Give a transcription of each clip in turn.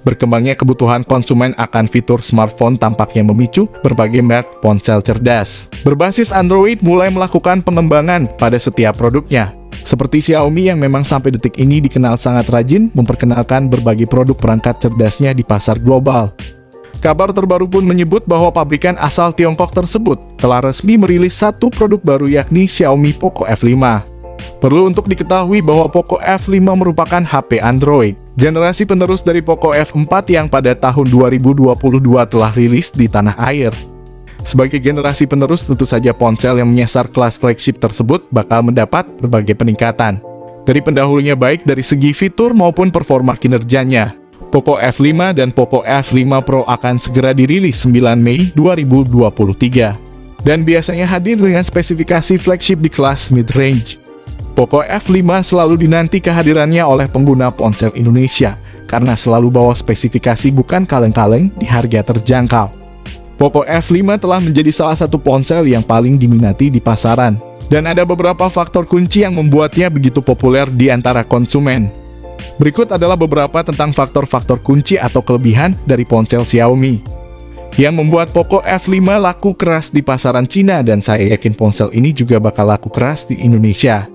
Berkembangnya kebutuhan konsumen akan fitur smartphone tampaknya memicu berbagai merek ponsel cerdas berbasis Android mulai melakukan pengembangan pada setiap produknya. Seperti Xiaomi yang memang sampai detik ini dikenal sangat rajin memperkenalkan berbagai produk perangkat cerdasnya di pasar global. Kabar terbaru pun menyebut bahwa pabrikan asal Tiongkok tersebut telah resmi merilis satu produk baru yakni Xiaomi Poco F5. Perlu untuk diketahui bahwa Poco F5 merupakan HP Android generasi penerus dari Poco F4 yang pada tahun 2022 telah rilis di tanah air. Sebagai generasi penerus, tentu saja ponsel yang menyasar kelas flagship tersebut bakal mendapat berbagai peningkatan. Dari pendahulunya baik dari segi fitur maupun performa kinerjanya. Poco F5 dan Poco F5 Pro akan segera dirilis 9 Mei 2023. Dan biasanya hadir dengan spesifikasi flagship di kelas mid-range. Poco F5 selalu dinanti kehadirannya oleh pengguna ponsel Indonesia karena selalu bawa spesifikasi bukan kaleng-kaleng di harga terjangkau. Poco F5 telah menjadi salah satu ponsel yang paling diminati di pasaran, dan ada beberapa faktor kunci yang membuatnya begitu populer di antara konsumen. Berikut adalah beberapa tentang faktor-faktor kunci atau kelebihan dari ponsel Xiaomi yang membuat Poco F5 laku keras di pasaran Cina, dan saya yakin ponsel ini juga bakal laku keras di Indonesia.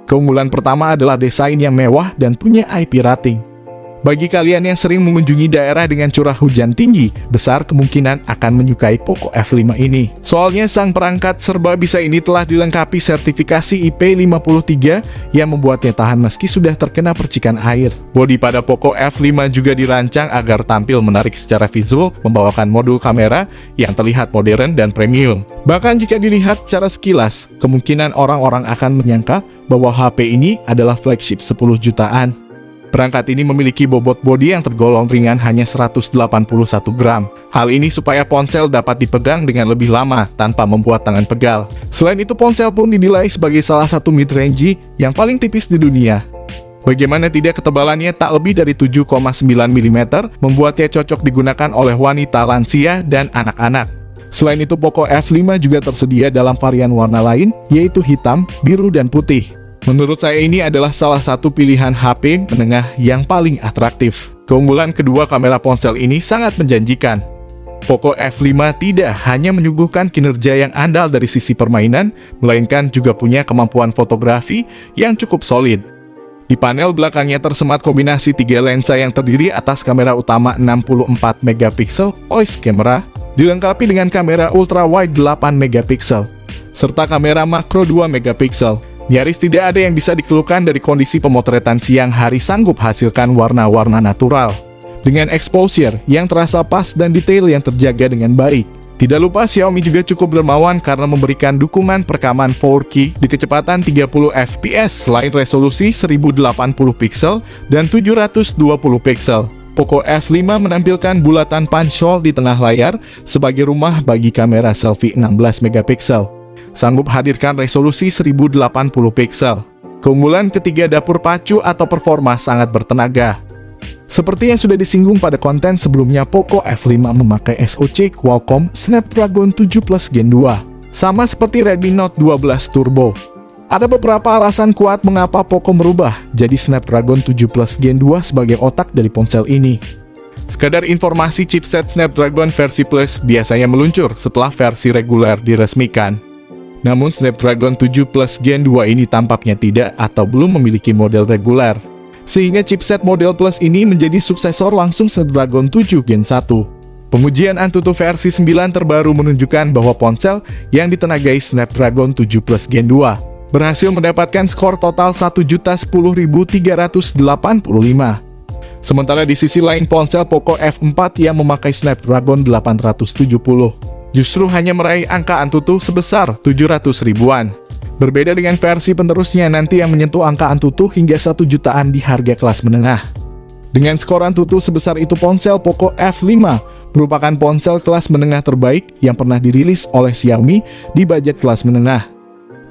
Keunggulan pertama adalah desain yang mewah dan punya IP rating. Bagi kalian yang sering mengunjungi daerah dengan curah hujan tinggi, besar kemungkinan akan menyukai Poco F5 ini. Soalnya sang perangkat serba bisa ini telah dilengkapi sertifikasi IP53 yang membuatnya tahan meski sudah terkena percikan air. Bodi pada Poco F5 juga dirancang agar tampil menarik secara visual, membawakan modul kamera yang terlihat modern dan premium. Bahkan jika dilihat secara sekilas, kemungkinan orang-orang akan menyangka bahwa HP ini adalah flagship 10 jutaan. Perangkat ini memiliki bobot bodi yang tergolong ringan hanya 181 gram. Hal ini supaya ponsel dapat dipegang dengan lebih lama tanpa membuat tangan pegal. Selain itu, ponsel pun dinilai sebagai salah satu mid-range yang paling tipis di dunia. Bagaimana tidak, ketebalannya tak lebih dari 7,9 mm, membuatnya cocok digunakan oleh wanita lansia dan anak-anak. Selain itu, Poco F5 juga tersedia dalam varian warna lain, yaitu hitam, biru, dan putih. Menurut saya ini adalah salah satu pilihan HP menengah yang paling atraktif. Keunggulan kedua, kamera ponsel ini sangat menjanjikan. Poco F5 tidak hanya menyuguhkan kinerja yang andal dari sisi permainan, melainkan juga punya kemampuan fotografi yang cukup solid. Di panel belakangnya tersemat kombinasi 3 lensa yang terdiri atas kamera utama 64 megapiksel OIS camera, dilengkapi dengan kamera ultra-wide 8 megapiksel, serta kamera makro 2 megapiksel. Nyaris tidak ada yang bisa dikeluhkan dari kondisi pemotretan siang hari sanggup hasilkan warna-warna natural. Dengan exposure yang terasa pas dan detail yang terjaga dengan baik. Tidak lupa Xiaomi juga cukup dermawan karena memberikan dukungan perekaman 4K di kecepatan 30 fps selain resolusi 1080 piksel dan 720 piksel. Poco F5 menampilkan bulatan punch hole di tengah layar sebagai rumah bagi kamera selfie 16 megapiksel. Sanggup hadirkan resolusi 1080 piksel. Keunggulan ketiga, dapur pacu atau performa sangat bertenaga. Seperti yang sudah disinggung pada konten sebelumnya, Poco F5 memakai SoC Qualcomm Snapdragon 7 Plus Gen 2, sama seperti Redmi Note 12 Turbo. Ada beberapa alasan kuat mengapa Poco merubah jadi Snapdragon 7 Plus Gen 2 sebagai otak dari ponsel ini. Sekadar informasi, chipset Snapdragon versi Plus biasanya meluncur setelah versi reguler diresmikan. Namun Snapdragon 7 Plus Gen 2 ini tampaknya tidak atau belum memiliki model reguler, sehingga chipset model Plus ini menjadi suksesor langsung Snapdragon 7 Gen 1. Pengujian Antutu versi 9 terbaru menunjukkan bahwa ponsel yang ditenagai Snapdragon 7 Plus Gen 2 berhasil mendapatkan skor total 1.010.385. Sementara di sisi lain, ponsel Poco F4 yang memakai Snapdragon 870 justru hanya meraih angka Antutu sebesar 700 ribuan. Berbeda dengan versi penerusnya nanti yang menyentuh angka Antutu hingga 1 jutaan di harga kelas menengah. Dengan skor Antutu sebesar itu, ponsel Poco F5 merupakan ponsel kelas menengah terbaik yang pernah dirilis oleh Xiaomi di budget kelas menengah.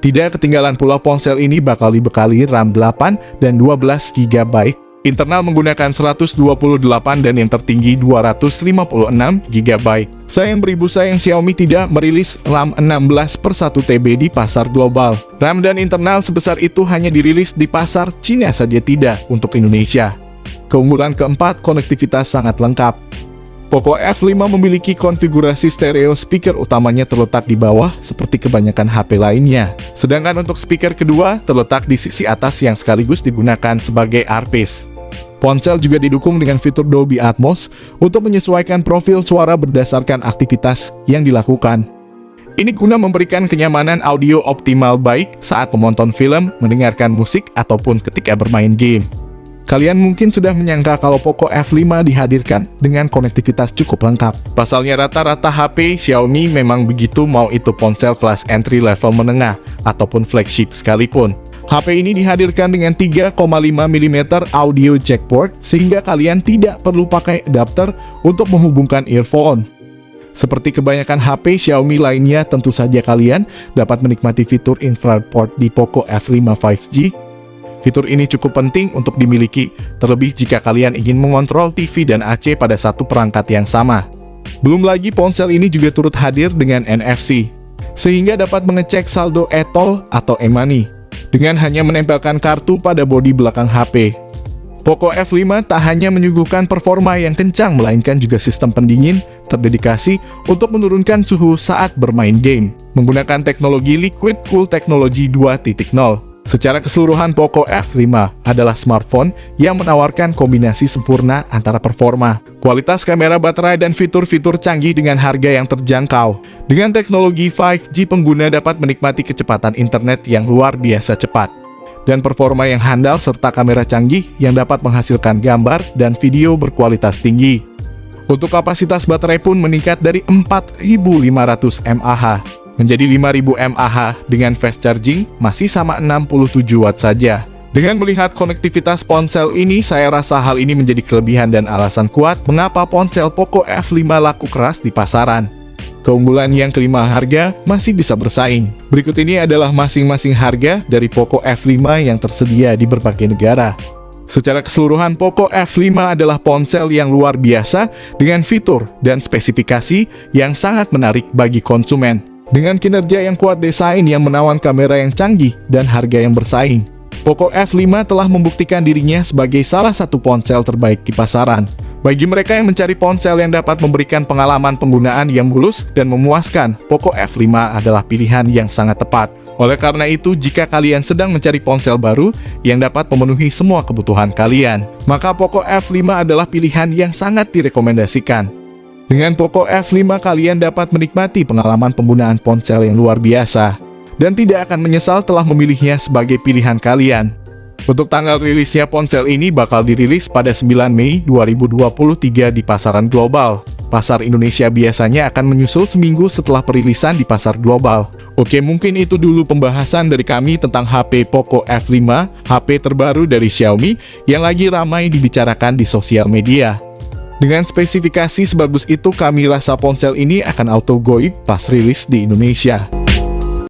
Tidak ketinggalan pula ponsel ini bakal dibekali RAM 8 dan 12 GB, internal menggunakan 128 dan yang tertinggi 256 GB. Sayang beribu sayang Xiaomi tidak merilis RAM 16/1 TB di pasar global. RAM dan internal sebesar itu hanya dirilis di pasar Cina saja, tidak untuk Indonesia. Keunggulan keempat, konektivitas sangat lengkap. Poco F5 memiliki konfigurasi stereo speaker utamanya terletak di bawah seperti kebanyakan HP lainnya. Sedangkan untuk speaker kedua terletak di sisi atas yang sekaligus digunakan sebagai earpiece. Ponsel juga didukung dengan fitur Dolby Atmos untuk menyesuaikan profil suara berdasarkan aktivitas yang dilakukan. Ini guna memberikan kenyamanan audio optimal baik saat menonton film, mendengarkan musik, ataupun ketika bermain game. Kalian mungkin sudah menyangka kalau Poco F5 dihadirkan dengan konektivitas cukup lengkap. Pasalnya rata-rata HP Xiaomi memang begitu, mau itu ponsel kelas entry level menengah ataupun flagship sekalipun. HP ini dihadirkan dengan 3,5 mm audio jack port sehingga kalian tidak perlu pakai adapter untuk menghubungkan earphone. Seperti kebanyakan HP Xiaomi lainnya, tentu saja kalian dapat menikmati fitur infrared port di Poco F5 5G. Fitur ini cukup penting untuk dimiliki, terlebih jika kalian ingin mengontrol TV dan AC pada satu perangkat yang sama. Belum lagi ponsel ini juga turut hadir dengan NFC, sehingga dapat mengecek saldo e-tol atau e-money, dengan hanya menempelkan kartu pada bodi belakang HP. Poco F5 tak hanya menyuguhkan performa yang kencang, melainkan juga sistem pendingin terdedikasi untuk menurunkan suhu saat bermain game, menggunakan teknologi Liquid Cool Technology 2.0. Secara keseluruhan, Poco F5 adalah smartphone yang menawarkan kombinasi sempurna antara performa, kualitas kamera, baterai, dan fitur-fitur canggih dengan harga yang terjangkau. Dengan teknologi 5G, pengguna dapat menikmati kecepatan internet yang luar biasa cepat, dan performa yang handal serta kamera canggih yang dapat menghasilkan gambar dan video berkualitas tinggi. Untuk kapasitas baterai pun meningkat dari 4.500 mAh menjadi 5.000 mAh dengan fast charging masih sama 67 Watt saja. Dengan melihat konektivitas ponsel ini, saya rasa hal ini menjadi kelebihan dan alasan kuat mengapa ponsel Poco F5 laku keras di pasaran. Keunggulan yang kelima, harga masih bisa bersaing. Berikut ini adalah masing-masing harga dari Poco F5 yang tersedia di berbagai negara. Secara keseluruhan, Poco F5 adalah ponsel yang luar biasa dengan fitur dan spesifikasi yang sangat menarik bagi konsumen. Dengan kinerja yang kuat, desain yang menawan, kamera yang canggih, dan harga yang bersaing, Poco F5 telah membuktikan dirinya sebagai salah satu ponsel terbaik di pasaran. Bagi mereka yang mencari ponsel yang dapat memberikan pengalaman penggunaan yang mulus dan memuaskan, Poco F5 adalah pilihan yang sangat tepat. Oleh karena itu, jika kalian sedang mencari ponsel baru yang dapat memenuhi semua kebutuhan kalian, maka Poco F5 adalah pilihan yang sangat direkomendasikan. Dengan Poco F5, kalian dapat menikmati pengalaman penggunaan ponsel yang luar biasa, dan tidak akan menyesal telah memilihnya sebagai pilihan kalian. Untuk tanggal rilisnya, ponsel ini bakal dirilis pada 9 Mei 2023 di pasaran global. Pasar Indonesia biasanya akan menyusul seminggu setelah perilisan di pasar global. Oke, mungkin itu dulu pembahasan dari kami tentang HP Poco F5, HP terbaru dari Xiaomi yang lagi ramai dibicarakan di sosial media. Dengan spesifikasi sebagus itu, kami rasa ponsel ini akan auto goib pas rilis di Indonesia.